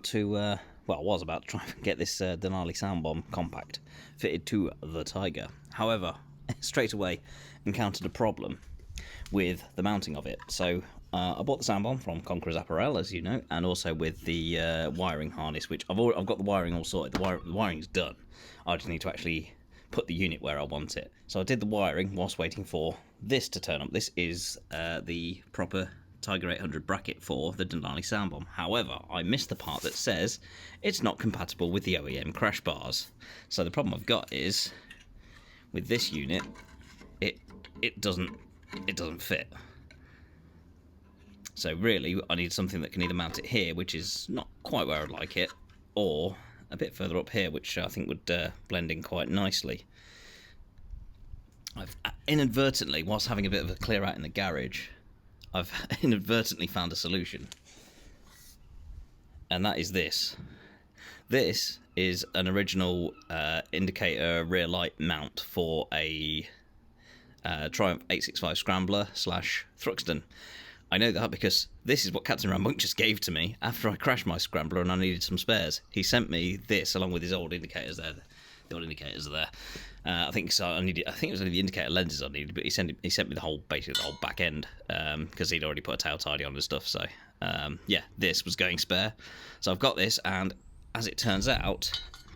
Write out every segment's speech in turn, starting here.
to, well, I was about to try and get this Denali SoundBomb compact fitted to the Tiger. However, straight away encountered a problem with the mounting of it. So I bought the SoundBomb from Conqueror's Apparel, as you know, and also with the wiring harness, which I've got the wiring all sorted. The wiring's done. I just need to actually put the unit where I want it. So I did the wiring whilst waiting for this to turn up. This is the proper Tiger 800 bracket for the Denali SoundBomb. However, I missed the part that says it's not compatible with the OEM Crashbars. So the problem I've got is with this unit, it doesn't fit. So really, I need something that can either mount it here, which is not quite where I'd like it, or a bit further up here, which I think would blend in quite nicely. I've inadvertently, whilst having a bit of a clear out in the garage, I've inadvertently found a solution. And that is this. This is an original indicator rear light mount for a Triumph 865 Scrambler / Thruxton. I know that because this is what Captain Rambunctious gave to me after I crashed my Scrambler and I needed some spares. He sent me this along with his old indicators there. The old indicators are there. I think so. I think it was only the indicator lenses I needed, but he sent me basically the whole back end because he'd already put a tail tidy on and stuff. So yeah, this was going spare. So I've got this, and as it turns out,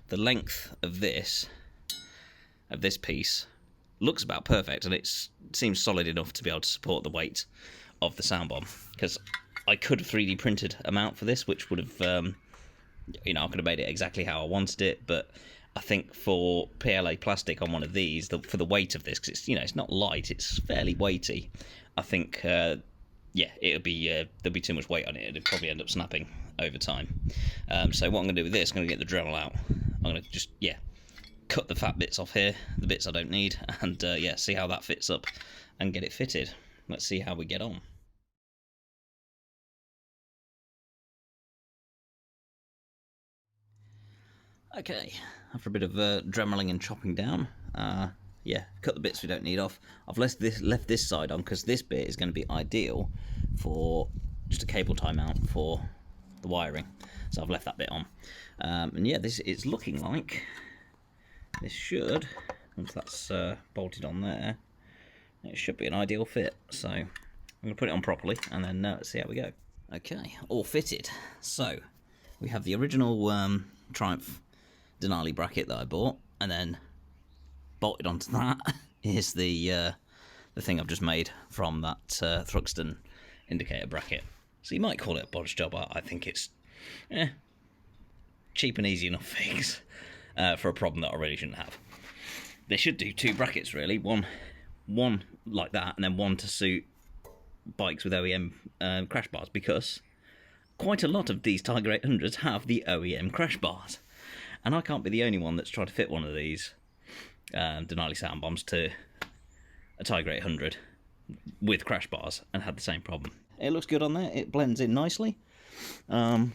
the length of this piece looks about perfect, and it seems solid enough to be able to support the weight of the SoundBomb. Because I could have 3D printed a mount for this, which would have, I could have made it exactly how I wanted it, but I think for PLA plastic on one of these, for the weight of this, because it's not light, it's fairly weighty. I think yeah, there'll be too much weight on it. It'd probably end up snapping over time. So what I'm going to do with this, I'm going to get the Dremel out. I'm going to just cut the fat bits off here, the bits I don't need, and yeah, see how that fits up and get it fitted. Let's see how we get on. Okay, after a bit of dremeling and chopping down, yeah, cut the bits we don't need off. I've left this side on because this bit is going to be ideal for just a cable tie mount for the wiring. So I've left that bit on. And yeah, it's looking like this should, once that's bolted on there, it should be an ideal fit. So I'm going to put it on properly and then let's see how we go. Okay, all fitted. So we have the original Triumph Denali bracket that I bought, and then bolted onto that is the thing I've just made from that Thruxton indicator bracket. So you might call it a bodge job. I think it's cheap and easy enough fix for a problem that I really shouldn't have. They should do two brackets really, one like that, and then one to suit bikes with OEM crash bars, because quite a lot of these Tiger 800s have the OEM crash bars. And I can't be the only one that's tried to fit one of these Denali SoundBombs to a Tiger 800 with crash bars and had the same problem. It looks good on there. It blends in nicely. Yeah,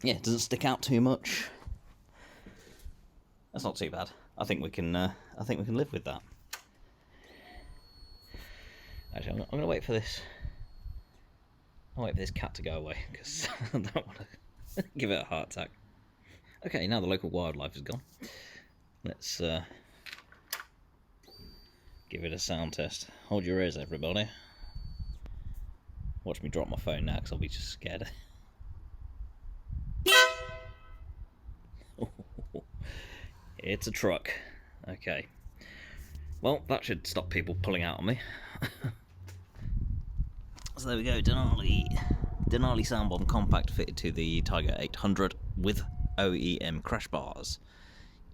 it doesn't stick out too much. That's not too bad. I think we can live with that. Actually, I'm going to wait for this. I'll wait for this cat to go away because I don't want to give it a heart attack. Okay, now the local wildlife is gone. Let's give it a sound test. Hold your ears, everybody. Watch me drop my phone now, because I'll be just scared. It's a truck. Okay. Well, that should stop people pulling out on me. So there we go, Denali SoundBomb compact fitted to the Tiger 800 with OEM crash bars.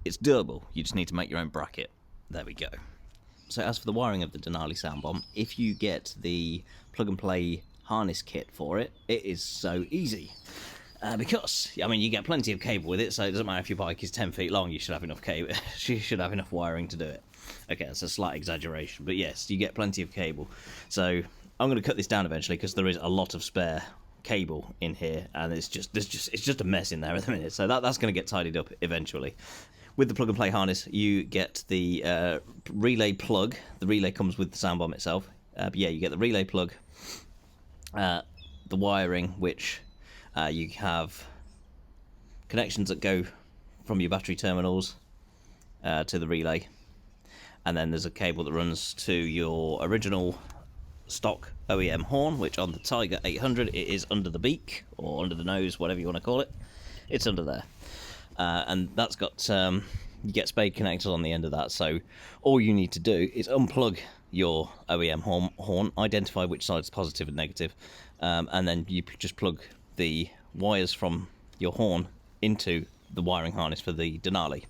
It's doable, you just need to make your own bracket. There we go. So as for the wiring of the Denali SoundBomb, if you get the plug and play harness kit for it, it is so easy. Because, I mean, you get plenty of cable with it, so it doesn't matter if your bike is 10 feet long, you should have enough cable. You should have enough wiring to do it. Okay, that's a slight exaggeration, but yes, you get plenty of cable. So I'm going to cut this down eventually because there is a lot of spare cable in here, and it's just a mess in there at the minute. So that's going to get tidied up eventually. With the plug and play harness, you get the relay plug. The relay comes with the SoundBomb itself. But yeah, you get the relay plug, the wiring, which you have connections that go from your battery terminals to the relay, and then there's a cable that runs to your original stock OEM horn, which on the Tiger 800 it is under the beak or under the nose, whatever you want to call it. It's under there, and that's got you get spade connectors on the end of that. So all you need to do is unplug your OEM horn, identify which side's positive and negative, and then you just plug the wires from your horn into the wiring harness for the Denali.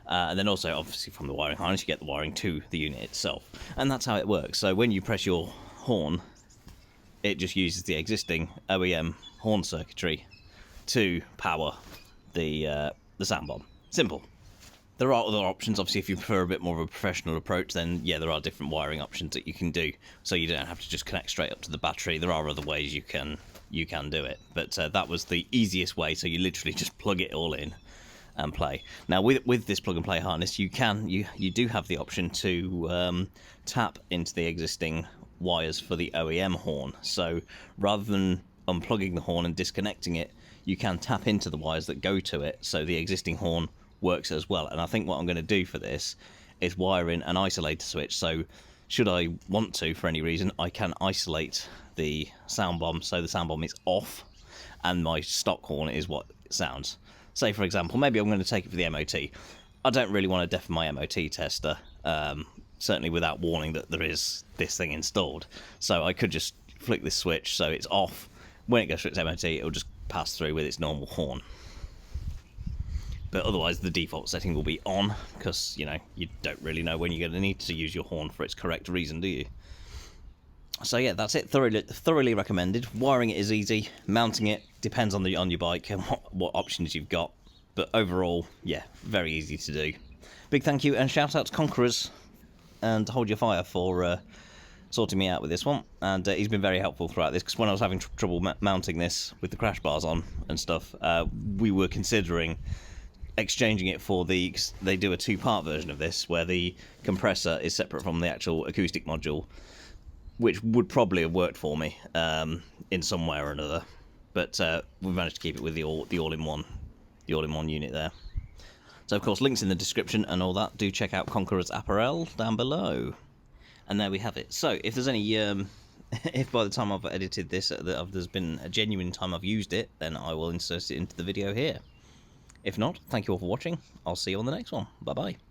And then also, obviously, from the wiring harness, you get the wiring to the unit itself. And that's how it works. So when you press your horn, it just uses the existing OEM horn circuitry to power the SoundBomb. Simple. There are other options. Obviously, if you prefer a bit more of a professional approach, then yeah, there are different wiring options that you can do. So you don't have to just connect straight up to the battery. There are other ways you can do it. But that was the easiest way. So you literally just plug it all in and play. Now with this plug and play harness, you do have the option to tap into the existing wires for the OEM horn. So rather than unplugging the horn and disconnecting it, you can tap into the wires that go to it, so the existing horn works as well. And I think what I'm going to do for this is wire in an isolator switch. So should I want to, for any reason, I can isolate the SoundBomb so the SoundBomb is off and my stock horn is what it sounds. Say, for example, maybe I'm going to take it for the MOT. I don't really want to deafen my MOT tester, certainly without warning that there is this thing installed. So I could just flick this switch so it's off. When it goes through its MOT, it'll just pass through with its normal horn. But otherwise, the default setting will be on, because, you know, you don't really know when you're going to need to use your horn for its correct reason, do you? So yeah, that's it. Thoroughly recommended. Wiring it is easy. Mounting it depends on your bike and what options you've got. But overall, yeah, very easy to do. Big thank you and shout out to Conquerors and Hold Your Fire for sorting me out with this one. And he's been very helpful throughout this, because when I was having trouble mounting this with the crash bars on and stuff, we were considering exchanging it for they do a two-part version of this where the compressor is separate from the actual acoustic module, which would probably have worked for me in some way or another, but we managed to keep it with the all-in-one unit there. So of course, links in the description and all that. Do check out Conqueror's apparel down below. And there we have it. So if there's any if by the time I've edited this there's been a genuine time I've used it, then I will insert it into the video here. If not, thank you all for watching. I'll see you on the next one. Bye bye.